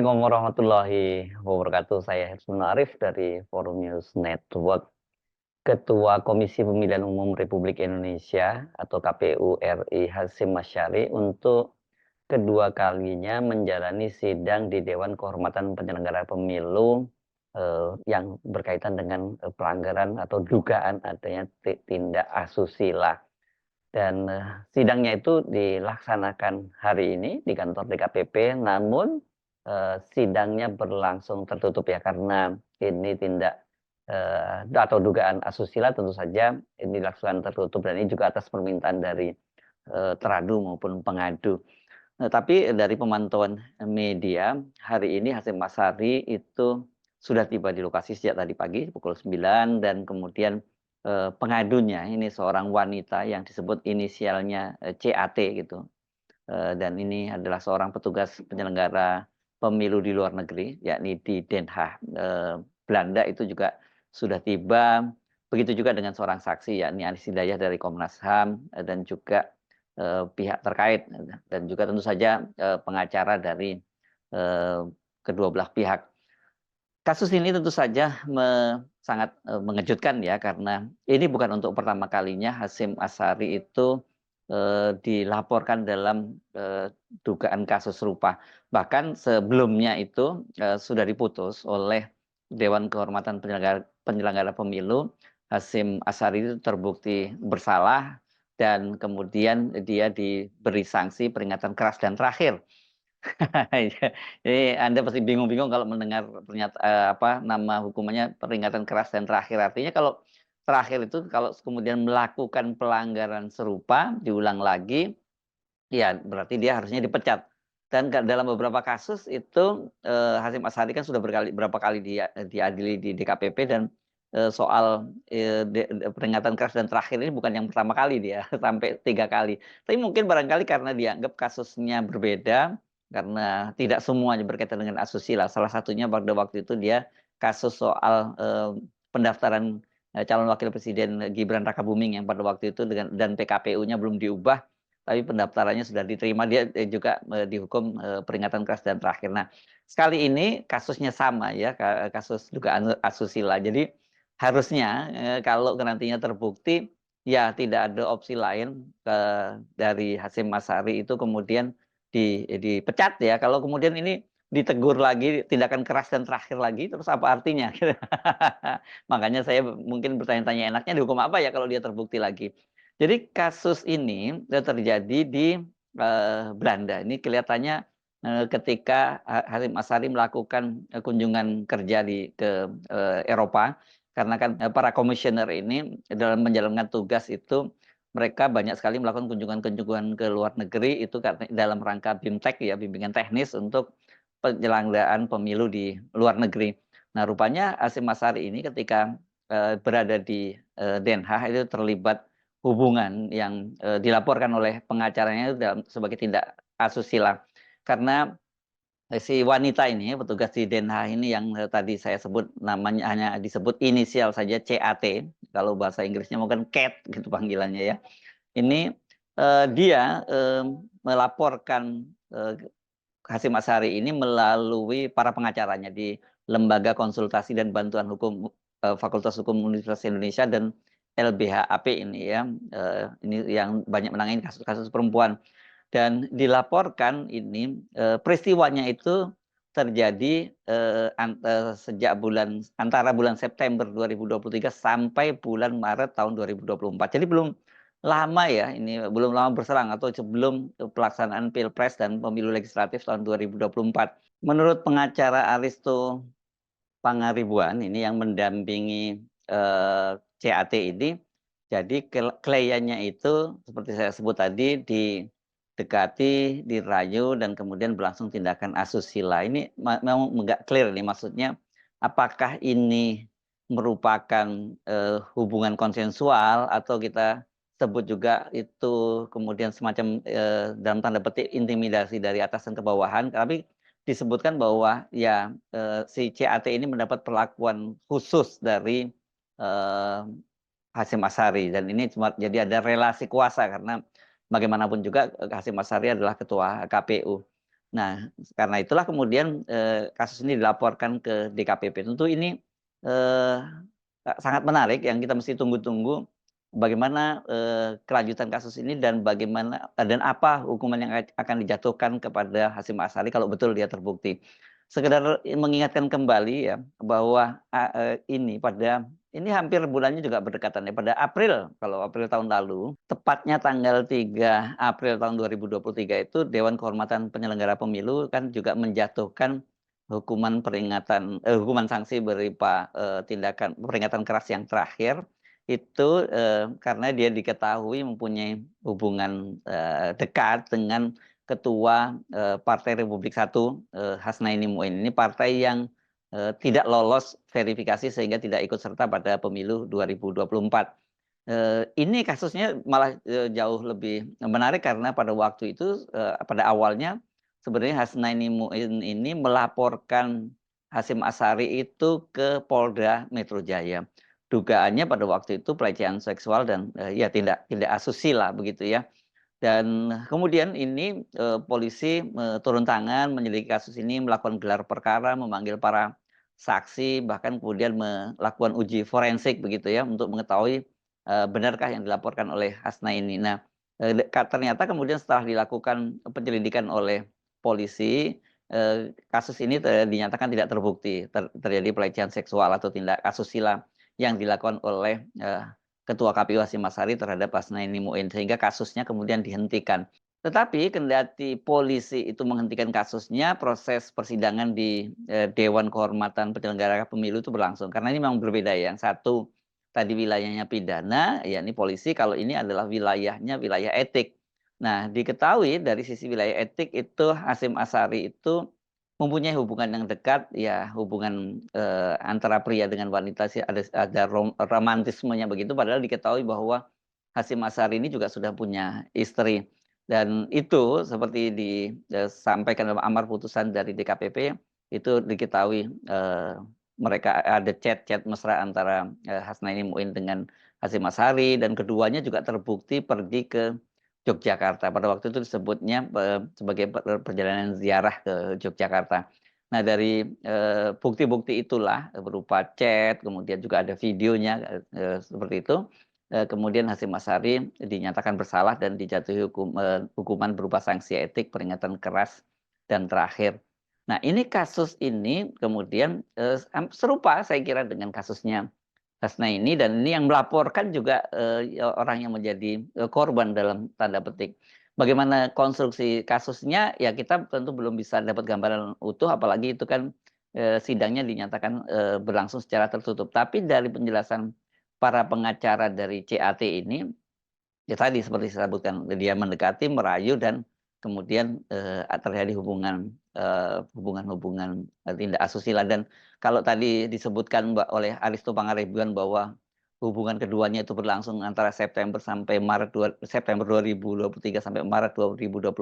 Assalamualaikum warahmatullahi wabarakatuh. Saya Hirsun Arif dari Forum News Network. Ketua Komisi Pemilihan Umum Republik Indonesia atau KPU RI Hasyim Asyari untuk kedua kalinya menjalani sidang di Dewan Kehormatan Penyelenggara Pemilu yang berkaitan dengan pelanggaran atau dugaan adanya tindak asusila. Dan sidangnya itu dilaksanakan hari ini di kantor DKPP, namun sidangnya berlangsung tertutup ya karena ini tindak atau dugaan asusila tentu saja ini dilaksanakan tertutup dan ini juga atas permintaan dari teradu maupun pengadu. Tapi dari pemantauan media hari ini Hasyim Asyari itu sudah tiba di lokasi sejak tadi pagi pukul 9 dan kemudian pengadunya ini seorang wanita yang disebut inisialnya CAT gitu. Dan ini adalah seorang petugas penyelenggara pemilu di luar negeri, yakni di Den Haag, Belanda itu juga sudah tiba. Begitu juga dengan seorang saksi, yakni Anis Hidayah dari Komnas HAM dan juga pihak terkait dan juga tentu saja pengacara dari eh, kedua belah pihak. Kasus ini tentu saja sangat mengejutkan ya karena ini bukan untuk pertama kalinya Hasyim Asyari itu dilaporkan dalam dugaan kasus serupa. Bahkan sebelumnya itu sudah diputus oleh Dewan Kehormatan Penyelenggara Pemilu. Hasyim Asyari itu terbukti bersalah dan kemudian dia diberi sanksi peringatan keras dan terakhir. Iya, jadi Anda pasti bingung-bingung kalau mendengar ternyata nama hukumannya peringatan keras dan terakhir. Artinya kalau terakhir itu kalau kemudian melakukan pelanggaran serupa diulang lagi, ya berarti dia harusnya dipecat. Dan dalam beberapa kasus itu Hasyim Asyari kan sudah berapa kali dia diadili di DKPP dan soal peringatan keras dan terakhir ini bukan yang pertama kali dia sampai 3 kali. Tapi mungkin barangkali karena dianggap kasusnya berbeda karena tidak semuanya berkaitan dengan asusila. Salah satunya pada waktu itu dia kasus soal pendaftaran calon wakil presiden Gibran Rakabuming yang pada waktu itu dan PKPU-nya belum diubah tapi pendaftarannya sudah diterima, dia juga dihukum peringatan keras dan terakhir. Nah, sekali ini kasusnya sama ya, kasus dugaan asusila. Jadi harusnya kalau nantinya terbukti, ya tidak ada opsi lain dari Hasyim Asyari itu kemudian dipecat ya. Kalau kemudian ini ditegur lagi, tindakan keras dan terakhir lagi, terus apa artinya? Makanya saya mungkin bertanya-tanya enaknya dihukum apa ya kalau dia terbukti lagi. Jadi kasus ini terjadi di Belanda. Ini kelihatannya ketika Hasyim Asyari melakukan kunjungan kerja ke Eropa, karena kan para komisioner ini dalam menjalankan tugas itu mereka banyak sekali melakukan kunjungan-kunjungan ke luar negeri itu dalam rangka BIMTEK ya, bimbingan teknis untuk penyelenggaraan pemilu di luar negeri. Nah, rupanya Hasyim Asyari ini ketika berada di Den Haag itu terlibat hubungan yang dilaporkan oleh pengacaranya itu sebagai tindak asusila. Karena si wanita ini, petugas di Den Haag ini yang tadi saya sebut namanya hanya disebut inisial saja CAT, kalau bahasa Inggrisnya mungkin Cat gitu panggilannya ya. Ini dia melaporkan Hasyim Asyari ini melalui para pengacaranya di Lembaga Konsultasi dan Bantuan Hukum Fakultas Hukum Universitas Indonesia dan LBHAP ini ya. Ini yang banyak menangani kasus-kasus perempuan dan dilaporkan ini peristiwanya itu terjadi sejak antara bulan September 2023 sampai bulan Maret tahun 2024. Jadi belum lama ya, ini belum lama berselang atau sebelum pelaksanaan Pilpres dan Pemilu Legislatif tahun 2024. Menurut pengacara Aristo Pangaribuan ini yang mendampingi CAT ini, jadi kliennya itu seperti saya sebut tadi didekati, dirayu dan kemudian berlangsung tindakan asusila. Ini memang nggak clear nih maksudnya apakah ini merupakan hubungan konsensual atau kita sebut juga itu kemudian semacam dalam tanda petik intimidasi dari atasan ke bawahan. Tapi disebutkan bahwa ya si CAT ini mendapat perlakuan khusus dari Hasyim Asyari dan ini cuma jadi ada relasi kuasa karena bagaimanapun juga Hasyim Asyari adalah ketua KPU. Nah, karena itulah kemudian, kasus ini dilaporkan ke DKPP. Tentu ini, eee, sangat menarik yang kita mesti tunggu-tunggu bagaimana, kelanjutan kasus ini dan bagaimana dan apa hukuman yang akan dijatuhkan kepada Hasyim Asyari kalau betul dia terbukti. Sekedar mengingatkan kembali ya bahwa, ini pada ini hampir bulannya juga berdekatan ya, pada April, kalau April tahun lalu, tepatnya tanggal 3 April tahun 2023 itu Dewan Kehormatan Penyelenggara Pemilu kan juga menjatuhkan hukuman sanksi berupa, tindakan peringatan keras yang terakhir, itu, karena dia diketahui mempunyai hubungan, dekat dengan Ketua, Partai Republik Satu, Hasnaini Muin. Ini partai yang tidak lolos verifikasi sehingga tidak ikut serta pada pemilu 2024. Ini kasusnya malah, jauh lebih menarik karena pada waktu itu, pada awalnya sebenarnya Hasnaini Muin ini melaporkan Hasyim Asyari itu ke Polda Metro Jaya. Dugaannya pada waktu itu pelecehan seksual dan, ya tindak asusila begitu ya. Dan kemudian ini, polisi, turun tangan menyelidiki kasus ini, melakukan gelar perkara, memanggil para saksi, bahkan kemudian melakukan uji forensik begitu ya, untuk mengetahui, benarkah yang dilaporkan oleh Hasna ini. Nah, ternyata kemudian setelah dilakukan penyelidikan oleh polisi, kasus ini dinyatakan tidak terbukti, terjadi pelecehan seksual atau tindak asusila yang dilakukan oleh, Ketua KPU Hasyim Asyari terhadap Hasnaini Muin, sehingga kasusnya kemudian dihentikan. Tetapi kendati polisi itu menghentikan kasusnya, proses persidangan di, Dewan Kehormatan Penyelenggara Pemilu itu berlangsung. Karena ini memang berbeda ya, yang satu tadi wilayahnya pidana, yakni polisi, kalau ini adalah wilayahnya wilayah etik. Nah, diketahui dari sisi wilayah etik itu Hasyim Asyari itu mempunyai hubungan yang dekat, ya hubungan, antara pria dengan wanita sih ada romantismenya begitu, padahal diketahui bahwa Hasyim Asyari ini juga sudah punya istri. Dan itu seperti disampaikan dalam amar putusan dari DKPP, itu diketahui, mereka ada chat-chat mesra antara, Hasnaini Muin dengan Hasyim Asyari dan keduanya juga terbukti pergi ke Yogyakarta. Pada waktu itu disebutnya, sebagai perjalanan ziarah ke Yogyakarta. Nah dari, bukti-bukti itulah, berupa chat, kemudian juga ada videonya, seperti itu, kemudian Hasyim Asyari dinyatakan bersalah dan dijatuhi hukuman berupa sanksi etik, peringatan keras, dan terakhir. Nah ini kasus ini kemudian, serupa saya kira dengan kasusnya Hasnaini dan ini yang melaporkan juga, orang yang menjadi, korban dalam tanda petik. Bagaimana konstruksi kasusnya, ya kita tentu belum bisa dapat gambaran utuh, apalagi itu kan, sidangnya dinyatakan, berlangsung secara tertutup. Tapi dari penjelasan para pengacara dari CAT ini, ya tadi seperti saya sebutkan, dia mendekati, merayu, dan kemudian, terjadi hubungan-hubungan, tindak asusila. Dan kalau tadi disebutkan oleh Aristo Pangaribuan bahwa hubungan keduanya itu berlangsung antara September 2023 sampai Maret 2024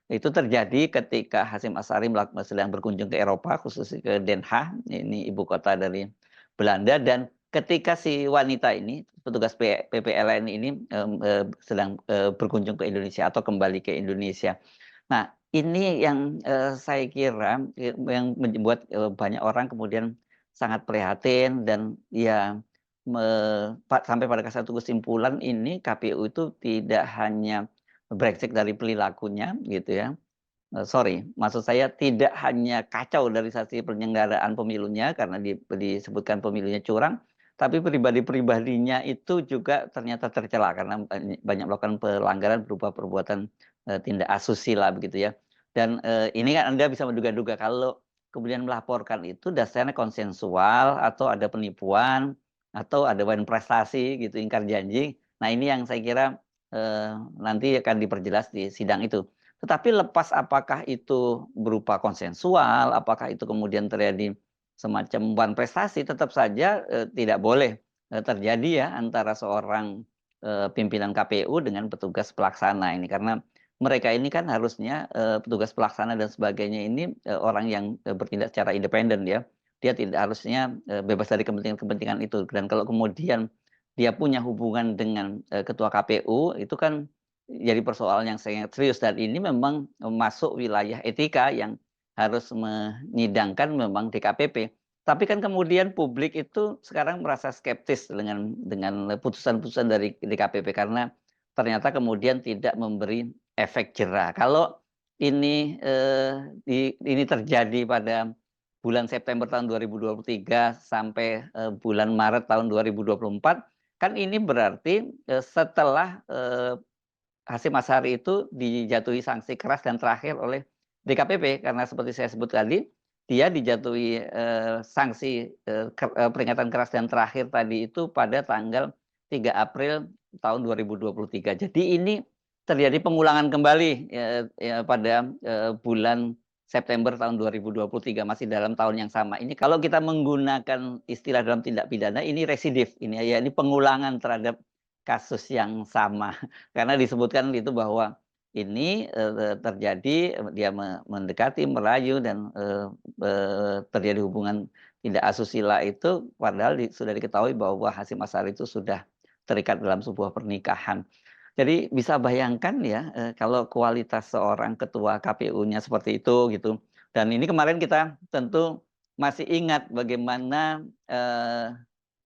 itu terjadi ketika Hasyim Asyari sedang berkunjung ke Eropa, khususnya ke Den Haag, ini ibu kota dari Belanda, dan ketika si wanita ini, petugas PPLN ini, sedang, berkunjung ke Indonesia atau kembali ke Indonesia. Nah, ini yang, saya kira, yang membuat, banyak orang kemudian sangat prihatin dan ya sampai pada satu kesimpulan ini KPU itu tidak hanya brengsek dari perilakunya gitu ya, sorry, maksud saya tidak hanya kacau dari sisi penyelenggaraan pemilunya karena disebutkan pemilunya curang, tapi pribadi-pribadinya itu juga ternyata tercela karena banyak melakukan pelanggaran berupa perbuatan, tindak asusila begitu ya. Dan, ini kan Anda bisa menduga-duga kalau kemudian melaporkan itu dasarnya konsensual atau ada penipuan, atau ada wayan prestasi gitu, ingkar janji. Nah ini yang saya kira, nanti akan diperjelas di sidang itu. Tetapi lepas apakah itu berupa konsensual, apakah itu kemudian terjadi semacam wan prestasi, tetap saja, tidak boleh, terjadi ya antara seorang, pimpinan KPU dengan petugas pelaksana ini. Karena mereka ini kan harusnya, petugas pelaksana dan sebagainya ini, orang yang, bertindak secara independen ya. Dia tidak harusnya, bebas dari kepentingan-kepentingan itu. Dan kalau kemudian dia punya hubungan dengan, ketua KPU, itu kan jadi persoalan yang sangat serius dan ini memang masuk wilayah etika yang harus menyidangkan memang DKPP. Tapi kan kemudian publik itu sekarang merasa skeptis dengan putusan-putusan dari DKPP karena ternyata kemudian tidak memberi efek jera. Kalau ini, ini terjadi pada bulan September tahun 2023 sampai, bulan Maret tahun 2024, kan ini berarti, setelah, Hasyim Asyari itu dijatuhi sanksi keras dan terakhir oleh DKPP karena seperti saya sebut tadi, dia dijatuhi, sanksi, peringatan keras dan terakhir tadi itu pada tanggal 3 April tahun 2023. Jadi ini terjadi pengulangan kembali, pada, bulan September tahun 2023, masih dalam tahun yang sama. Ini kalau kita menggunakan istilah dalam tindak pidana ini residif, ini ya ini pengulangan terhadap kasus yang sama. Karena disebutkan itu bahwa ini, terjadi, dia mendekati, merayu dan, terjadi hubungan tidak asusila itu padahal sudah diketahui bahwa Hasyim Asyari itu sudah terikat dalam sebuah pernikahan. Jadi bisa bayangkan ya, kalau kualitas seorang ketua KPU-nya seperti itu gitu. Dan ini kemarin kita tentu masih ingat bagaimana,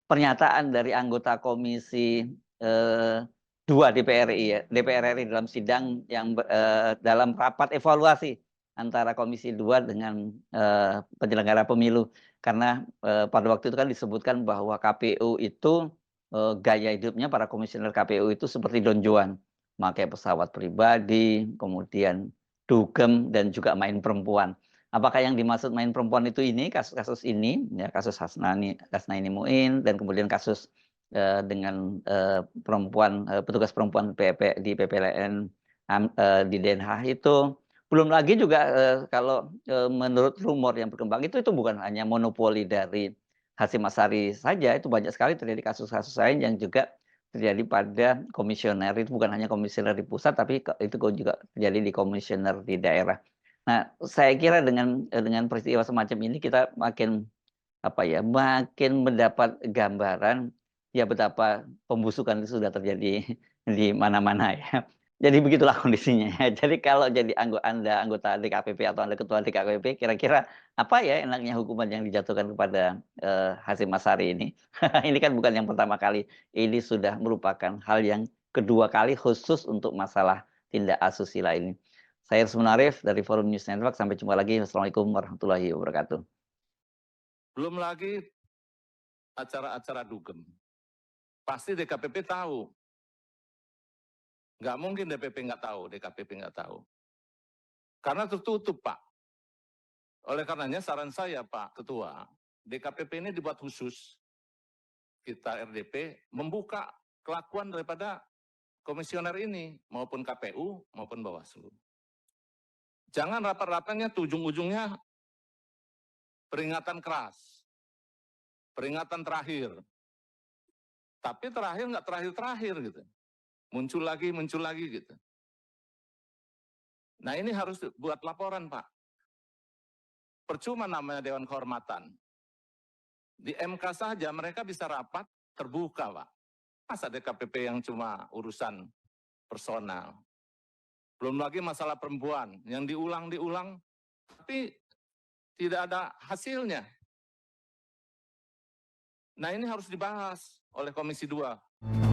pernyataan dari anggota Komisi, eee, 2 DPR RI dalam sidang yang dalam rapat evaluasi antara Komisi 2 dengan, penyelenggara pemilu. Karena, pada waktu itu kan disebutkan bahwa KPU itu, gaya hidupnya para komisioner KPU itu seperti Don Juan, pakai pesawat pribadi, kemudian dugem dan juga main perempuan. Apakah yang dimaksud main perempuan itu ini, kasus-kasus ini, ya kasus Hasnaini Muin dan kemudian kasus, dengan, perempuan, petugas perempuan di PPLN, di Den Haag itu. Belum lagi juga, kalau, menurut rumor yang berkembang itu bukan hanya monopoli dari Hasyim Asyari saja, itu banyak sekali terjadi kasus-kasus lain yang juga terjadi pada komisioner, itu bukan hanya komisioner di pusat, tapi itu juga terjadi di komisioner di daerah. Nah, saya kira dengan peristiwa semacam ini kita makin, apa ya, makin mendapat gambaran, ya betapa pembusukan itu sudah terjadi di mana-mana ya. Jadi begitulah kondisinya ya. Jadi kalau jadi Anda anggota DKPP atau Anda ketua DKPP, kira-kira apa ya enaknya hukuman yang dijatuhkan kepada, Hasyim Asyari ini? Ini kan bukan yang pertama kali, ini sudah merupakan hal yang kedua kali khusus untuk masalah tindak asusila ini. Saya Rusman Arif dari Forum News Network, sampai jumpa lagi. Wassalamualaikum warahmatullahi wabarakatuh. Belum lagi acara-acara dugem. Pasti DKPP tahu. Nggak mungkin DKPP nggak tahu. Karena tertutup, Pak. Oleh karenanya saran saya, Pak Ketua, DKPP ini dibuat khusus, kita RDP, membuka kelakuan daripada komisioner ini, maupun KPU, maupun Bawaslu. Jangan rapat-rapatnya ujung-ujungnya peringatan keras, peringatan terakhir. Tapi terakhir nggak terakhir-terakhir gitu. Muncul lagi gitu. Nah ini harus buat laporan, Pak. Percuma namanya Dewan Kehormatan. Di MK saja mereka bisa rapat terbuka, Pak. Masa DKPP yang cuma urusan personal. Belum lagi masalah perempuan yang diulang-diulang, tapi tidak ada hasilnya. Nah ini harus dibahas oleh Komisi 2.